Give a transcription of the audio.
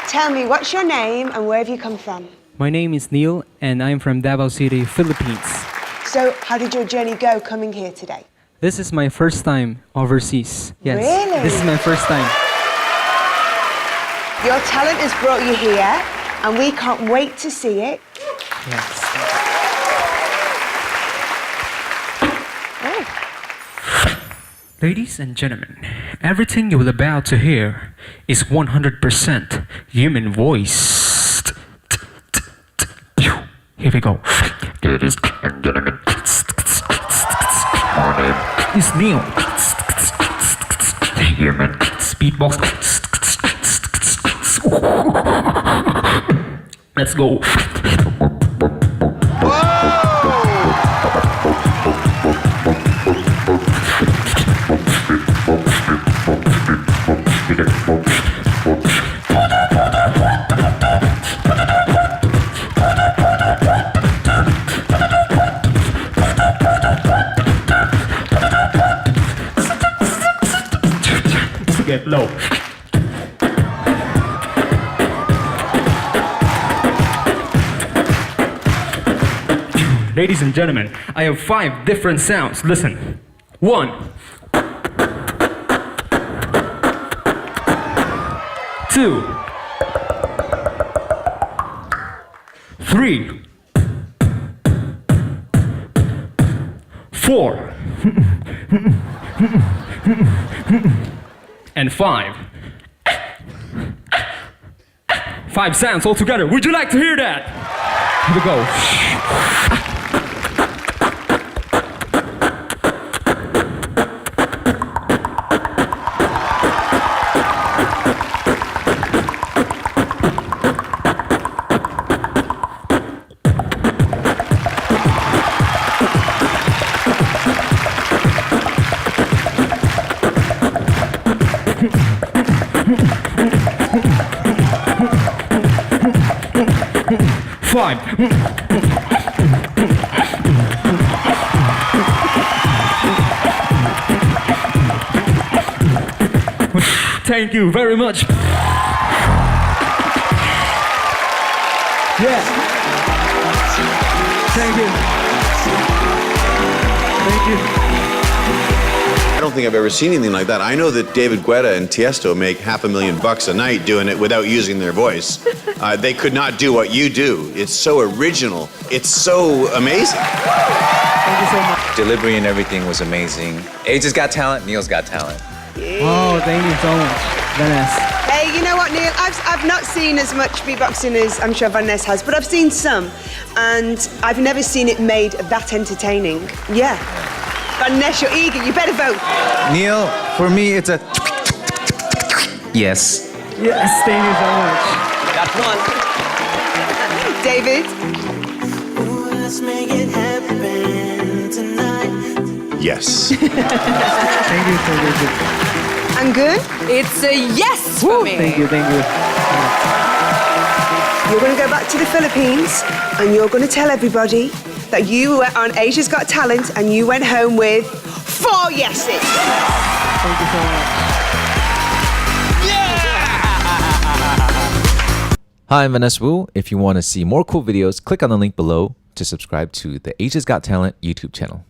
Tell me, what's your name and where have you come from? My name is Neil and I'm from Davao City, Philippines. So, how did your journey go coming here today? This is my first time overseas. Yes. Really? This is my first time. Your talent has brought you here and we can't wait to see it. Yes. Ladies and gentlemen, everything you will about to hear is 100% human voice. Here we go. Ladies and gentlemen, my name is Neil. Human beatbox. Let's go. Get low. Ladies and gentlemen, I have 5 different sounds. Listen. 1, 2, 3, 4, and 5. 5 sounds all together. Would you like to hear that? Here we go. Five. Thank you very much. Yeah. Thank you. Thank you. I don't think I've ever seen anything like that. I know that David Guetta and Tiesto make $500,000 a night doing it without using their voice. They could not do what you do. It's so original. It's so amazing. Thank you so much. Delivery and everything was amazing. Age's got talent, Neil's got talent. Oh, thank you so much, Vanessa. Hey, you know what, Neil? I've not seen as much beatboxing as I'm sure Vanessa has, but I've seen some, and I've never seen it made that entertaining. Yeah. Vanessa, you're eager. You better vote. Neil, for me, it's a yes. Yes, thank you so much. Got one. David? Let's make it happen tonight. Yes. Thank you, thank you. And good? It's a yes for me. Thank you, thank you. You're going to go back to the Philippines and you're going to tell everybody that you were on Asia's Got Talent and you went home with 4 yeses. Thank you so much. Hi, I'm Vanessa Wu. If you want to see more cool videos, click on the link below to subscribe to the Asia's Got Talent YouTube channel.